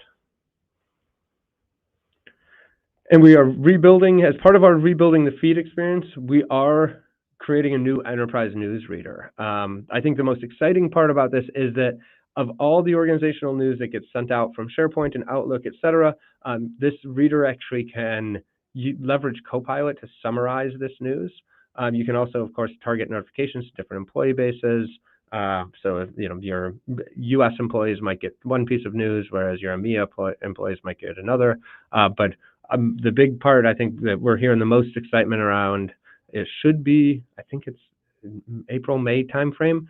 And we are rebuilding, as part of our rebuilding the feed experience, we are creating a new enterprise news reader. I think the most exciting part about this is that of all the organizational news that gets sent out from SharePoint and Outlook, etc., this reader actually can leverage Copilot to summarize this news. You can also, of course, target notifications to different employee bases. So, your U.S. employees might get one piece of news, whereas your EMEA employees might get another. But the big part, I think, that we're hearing the most excitement around, it should be, I think it's April, May timeframe,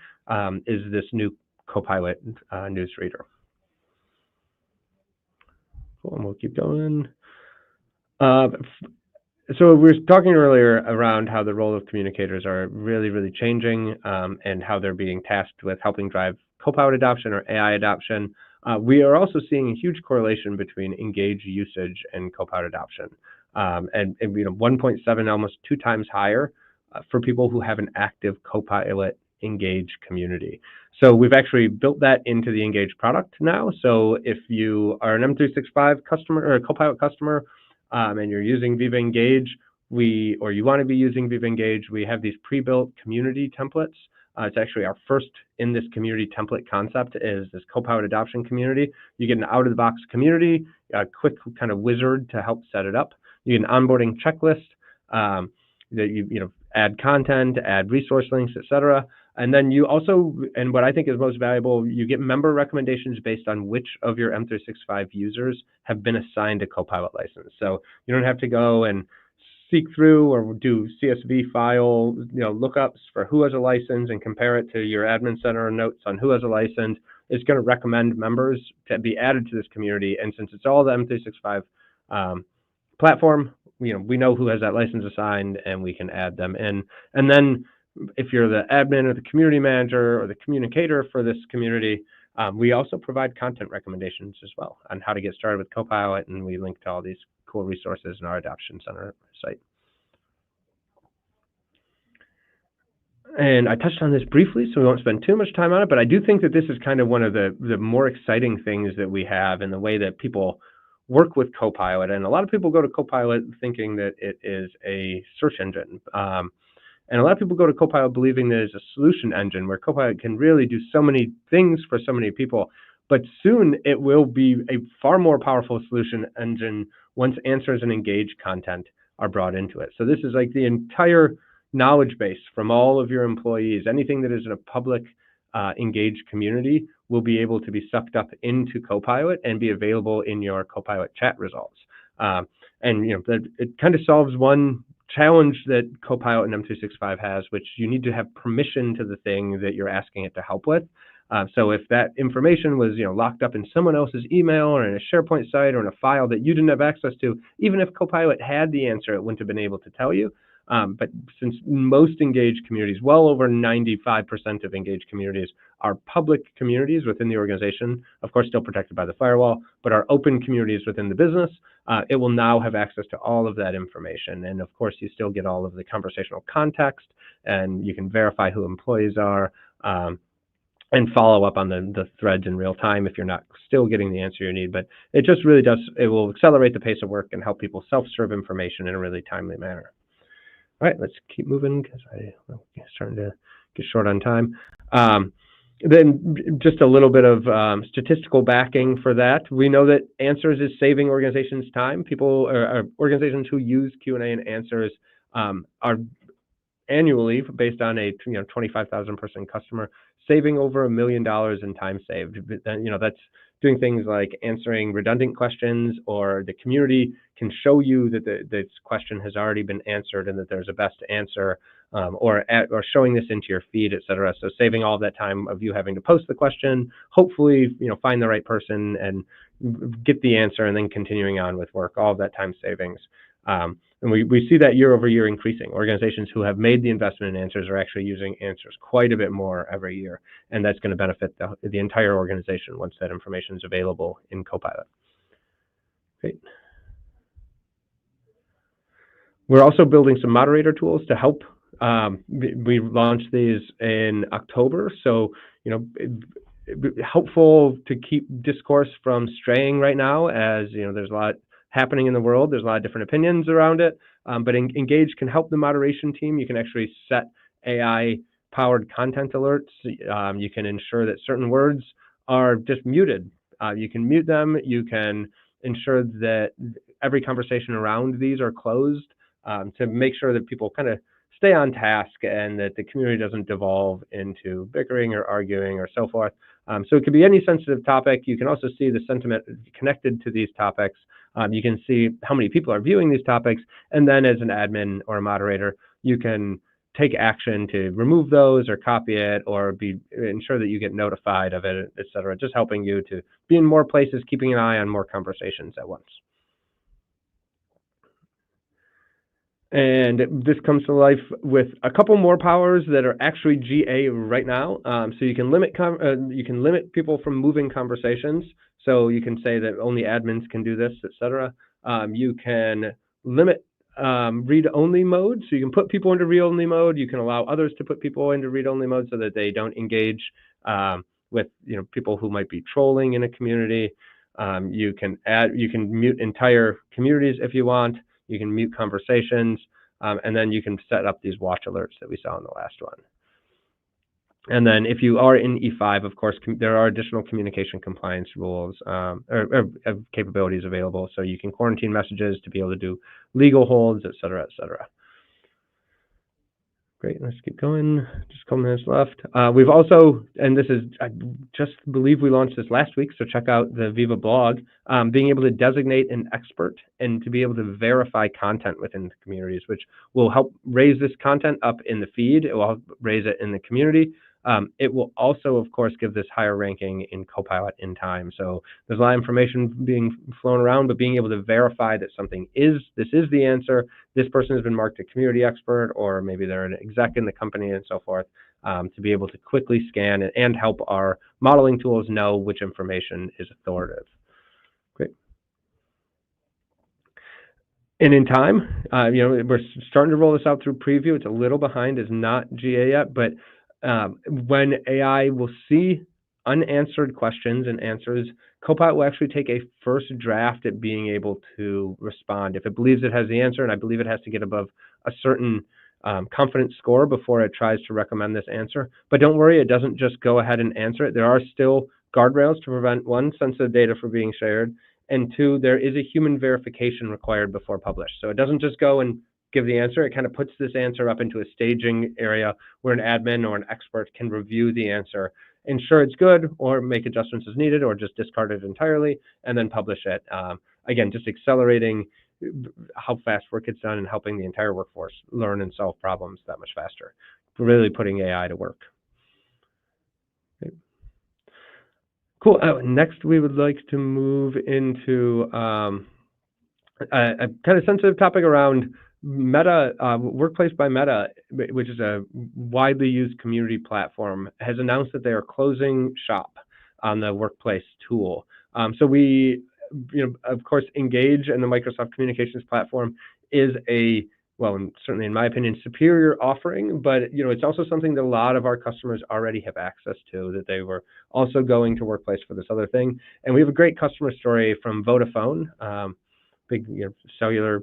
is this new Copilot news reader. Cool, and we'll keep going. So we were talking earlier around how the role of communicators are really, really changing, and how they're being tasked with helping drive Copilot adoption or AI adoption. We are also seeing a huge correlation between Engage usage and Copilot adoption, and 1.7, almost 2 times higher for people who have an active Copilot Engage community. So we've actually built that into the Engage product now. So if you are an M365 customer or a Copilot customer, and you're using Viva Engage, or you want to be using Viva Engage, we have these pre-built community templates It's actually our first in this community template concept is this Copilot adoption community. You get an out-of-the-box community, a quick kind of wizard to help set it up. You get an onboarding checklist that you add content, add resource links, etc. And then you also, and what I think is most valuable, you get member recommendations based on which of your M365 users have been assigned a Copilot license. So you don't have to go and seek through or do CSV file lookups for who has a license and compare it to your admin center notes on who has a license. It's going to recommend members to be added to this community. And since it's all the M365 platform, we know who has that license assigned and we can add them in. And then if you're the admin or the community manager or the communicator for this community, we also provide content recommendations as well on how to get started with Copilot, and we link to all these cool resources in our Adoption Center site. And I touched on this briefly, so we won't spend too much time on it, but I do think that this is kind of one of the more exciting things that we have in the way that people work with Copilot. And a lot of people go to Copilot thinking that it is a search engine. And a lot of people go to Copilot believing that it's a solution engine where Copilot can really do so many things for so many people. But soon it will be a far more powerful solution engine once answers and engaged content are brought into it. So this is like the entire knowledge base from all of your employees. Anything that is in a public engaged community will be able to be sucked up into Copilot and be available in your Copilot chat results. And it kind of solves one challenge that Copilot and M365 has, which you need to have permission to the thing that you're asking it to help with. So if that information was locked up in someone else's email or in a SharePoint site or in a file that you didn't have access to, even if Copilot had the answer, it wouldn't have been able to tell you. But since most engaged communities, well over 95% of engaged communities are public communities within the organization, of course still protected by the firewall, but are open communities within the business, it will now have access to all of that information. And of course you still get all of the conversational context, and you can verify who employees are, and follow up on the threads in real time if you're not still getting the answer you need. But it just really does, it will accelerate the pace of work and help people self-serve information in a really timely manner. All right, let's keep moving because I'm starting to get short on time. Then just a little bit of statistical backing for that. We know that Answers is saving organizations time. People or organizations who use Q&A and Answers are annually, based on a 25,000 person customer, saving over $1 million in time saved. That's doing things like answering redundant questions, or the community can show you that this question has already been answered and that there's a best answer, or showing this into your feed, et cetera. So saving all of that time of you having to post the question, hopefully, find the right person and get the answer, and then continuing on with work, all of that time savings. And we see that year over year increasing. Organizations who have made the investment in Answers are actually using Answers quite a bit more every year. And that's going to benefit the entire organization once that information is available in Copilot. Great. We're also building some moderator tools to help. We launched these in October. So, helpful to keep discourse from straying right now, as there's a lot happening in the world. There's a lot of different opinions around it, but Engage can help the moderation team. You can actually set AI-powered content alerts. You can ensure that certain words are just muted. You can mute them. You can ensure that every conversation around these are closed, to make sure that people kind of stay on task and that the community doesn't devolve into bickering or arguing or so forth. So it could be any sensitive topic. You can also see the sentiment connected to these topics. You can see how many people are viewing these topics, and then as an admin or a moderator, you can take action to remove those or copy it, or ensure that you get notified of it, et cetera, just helping you to be in more places, keeping an eye on more conversations at once. And this comes to life with a couple more powers that are actually GA right now. So you can limit people from moving conversations. So you can say that only admins can do this, et cetera. You can limit read-only mode. So you can put people into read-only mode. You can allow others to put people into read-only mode so that they don't engage with people who might be trolling in a community. You can mute entire communities if you want. You can mute conversations, and then you can set up these watch alerts that we saw in the last one. And then if you are in E5, of course, there are additional communication compliance rules or capabilities available. So you can quarantine messages to be able to do legal holds, et cetera, et cetera. Great, let's keep going. Just a couple minutes left. We've also, and this is, I just believe we launched this last week, so check out the Viva blog, being able to designate an expert and to be able to verify content within the communities, which will help raise this content up in the feed. It will help raise it in the community. It will also, of course, give this higher ranking in Copilot in time. So there's a lot of information being flown around, but being able to verify that this is the answer, this person has been marked a community expert, or maybe they're an exec in the company and so forth, to be able to quickly scan and help our modeling tools know which information is authoritative. Great. And in time, we're starting to roll this out through preview. It's a little behind, it's not GA yet, but when AI will see unanswered questions and answers, Copilot will actually take a first draft at being able to respond. If it believes it has the answer, and I believe it has to get above a certain confidence score before it tries to recommend this answer. But don't worry, it doesn't just go ahead and answer it. There are still guardrails to prevent, one, sensitive data from being shared, and two, there is a human verification required before publish. So it doesn't just go and give the answer. It kind of puts this answer up into a staging area where an admin or an expert can review the answer, ensure it's good, or make adjustments as needed, or just discard it entirely, and then publish it. Again, just accelerating how fast work gets done and helping the entire workforce learn and solve problems that much faster. Really putting AI to work. Okay. Cool. Next, we would like to move into a kind of sensitive topic around Meta, Workplace by Meta, which is a widely used community platform, has announced that they are closing shop on the Workplace tool. So we, of course, Engage and the Microsoft Communications platform is well, certainly in my opinion, superior offering, but it's also something that a lot of our customers already have access to, that they were also going to Workplace for this other thing. And we have a great customer story from Vodafone, big cellular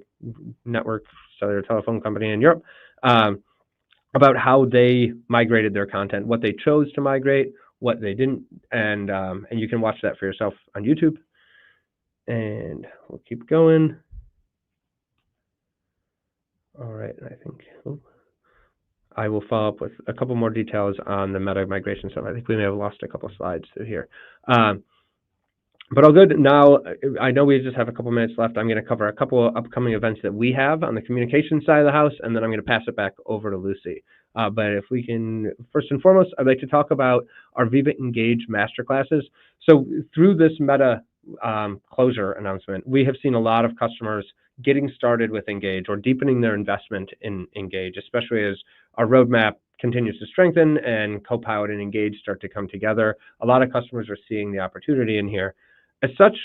network, cellular telephone company in Europe, about how they migrated their content, what they chose to migrate, what they didn't, and you can watch that for yourself on YouTube. And we'll keep going. All right, I think I will follow up with a couple more details on the Meta migration stuff. I think we may have lost a couple slides through here. But all good. Now, I know we just have a couple minutes left. I'm going to cover a couple of upcoming events that we have on the communication side of the house, and then I'm going to pass it back over to Lucy. But if we can, first and foremost, I'd like to talk about our Viva Engage masterclasses. So through this Meta closure announcement, we have seen a lot of customers getting started with Engage or deepening their investment in Engage, especially as our roadmap continues to strengthen and Copilot and Engage start to come together. A lot of customers are seeing the opportunity in here. As such,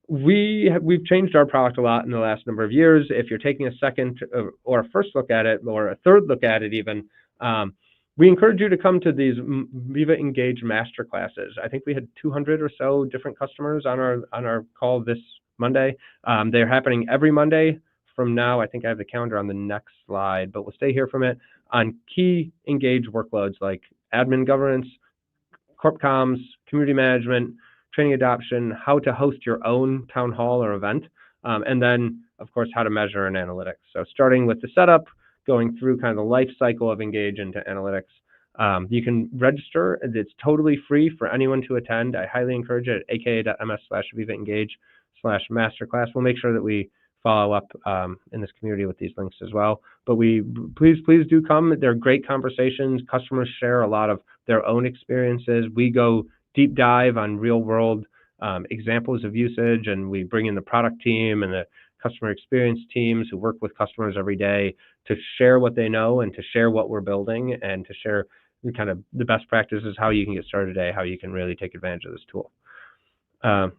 we've changed our product a lot in the last number of years. If you're taking a second or a first look at it, or a third look at it even, we encourage you to come to these Viva Engage masterclasses. I think we had 200 or so different customers on our call this Monday. They're happening every Monday from now. I think I have the calendar on the next slide, but we'll stay here from it on key Engage workloads like admin governance, corp comms, community management, training adoption, how to host your own town hall or event, and then, of course, how to measure and analytics. So starting with the setup, going through kind of the life cycle of Engage into analytics. You can register. It's totally free for anyone to attend. I highly encourage it at aka.ms/vivaengage/masterclass. We'll make sure that we follow up in this community with these links as well. But please do come. They're great conversations. Customers share a lot of their own experiences. We go deep dive on real world examples of usage, and we bring in the product team and the customer experience teams who work with customers every day to share what they know and to share what we're building and to share kind of the best practices, how you can get started today, how you can really take advantage of this tool. And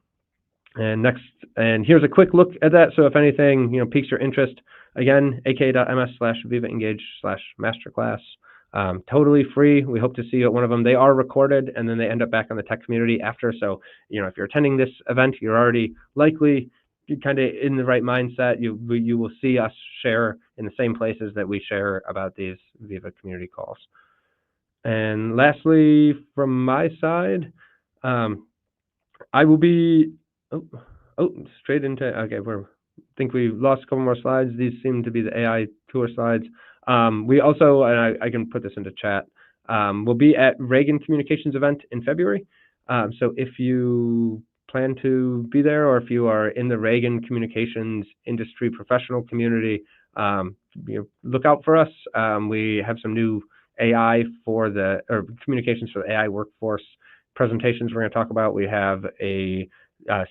here's a quick look at that. So if anything, piques your interest, again, aka.ms/vivaengage/masterclass. Totally free. We hope to see you at one of them. They are recorded, and then they end up back on the tech community after. So, if you're attending this event, you're already likely kind of in the right mindset. You will see us share in the same places that we share about these Viva community calls. And lastly, from my side, I will be, straight into, okay, I think we lost a couple more slides. These seem to be the AI tour slides. We also, and I can put this into chat, we'll be at Reagan Communications event in February. So if you plan to be there, or if you are in the Reagan Communications industry professional community, look out for us. We have some new AI or communications for the AI workforce presentations we're going to talk about. We have a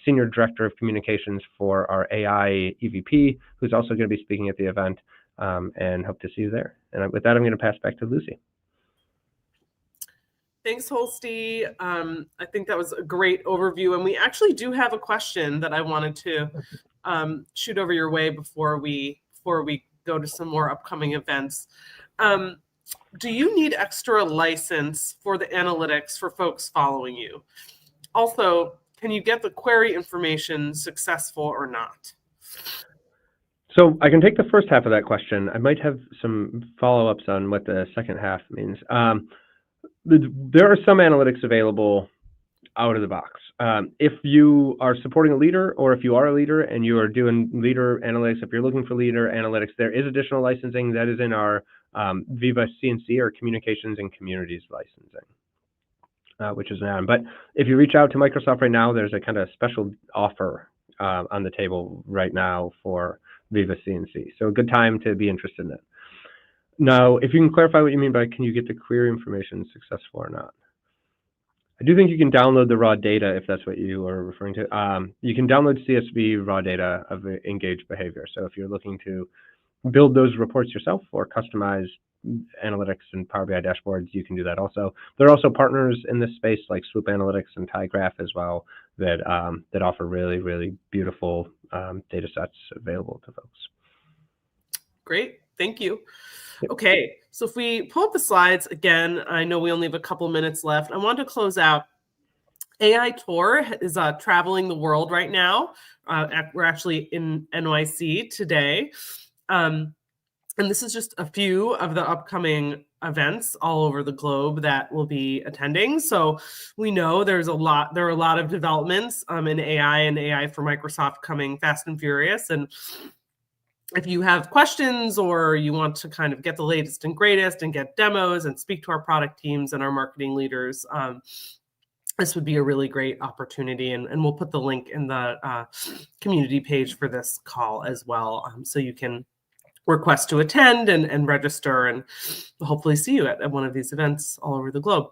Senior Director of Communications for our AI EVP, who's also going to be speaking at the event, and hope to see you there. And with that, I'm going to pass back to Lucy. Thanks, Holste. I think that was a great overview. And we actually do have a question that I wanted to shoot over your way before we go to some more upcoming events. Do you need extra license for the analytics for folks following you? Also, can you get the query information successful or not? So I can take the first half of that question. I might have some follow-ups on what the second half means. There are some analytics available out of the box. If you are supporting a leader, or if you are a leader and you are doing leader analytics, if you're looking for leader analytics, there is additional licensing that is in our Viva CNC, or Communications and Communities licensing, which is an add-on. But if you reach out to Microsoft right now, there's a kind of special offer on the table right now for Viva CNC. So a good time to be interested in it. Now, if you can clarify what you mean by can you get the query information successful or not? I do think you can download the raw data if that's what you are referring to. You can download CSV raw data of engaged behavior. So if you're looking to build those reports yourself or customize analytics and Power BI dashboards, you can do that also. There are also partners in this space like Swoop Analytics and tyGraph as well that offer really, really beautiful data sets available to folks. Great, thank you. Okay, so if we pull up the slides again, I know we only have a couple minutes left. I want to close out. AI Tour is traveling the world right now. We're actually in NYC today. And this is just a few of the upcoming events all over the globe that will be attending. So we know there are a lot of developments in AI and AI for Microsoft coming fast and furious. And if you have questions, or you want to kind of get the latest and greatest and get demos and speak to our product teams and our marketing leaders, this would be a really great opportunity. And we'll put the link in the community page for this call as well. So you can request to attend and register, and we'll hopefully see you at one of these events all over the globe.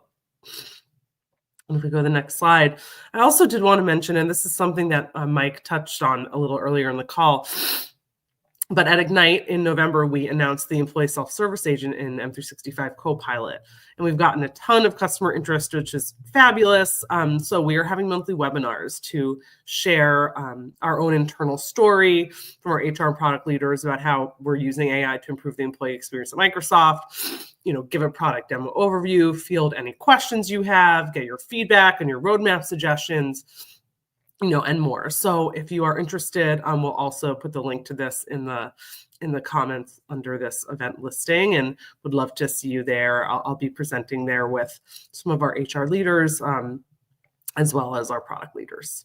And if we go to the next slide, I also did want to mention, and this is something that Mike touched on a little earlier in the call, but at Ignite in November, we announced the Employee Self-Service Agent in M365 Copilot. And we've gotten a ton of customer interest, which is fabulous. So we are having monthly webinars to share our own internal story from our HR and product leaders about how we're using AI to improve the employee experience at Microsoft. Give a product demo overview, field any questions you have, get your feedback and your roadmap suggestions, and more. So if you are interested, we'll also put the link to this in the comments under this event listing, and would love to see you there. I'll be presenting there with some of our HR leaders, as well as our product leaders.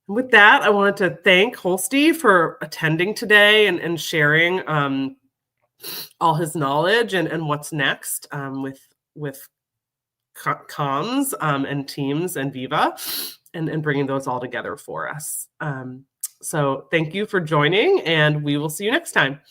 And with that, I wanted to thank Holste for attending today and sharing all his knowledge and what's next with comms and Teams and Viva, and bringing those all together for us. So thank you for joining, and we will see you next time.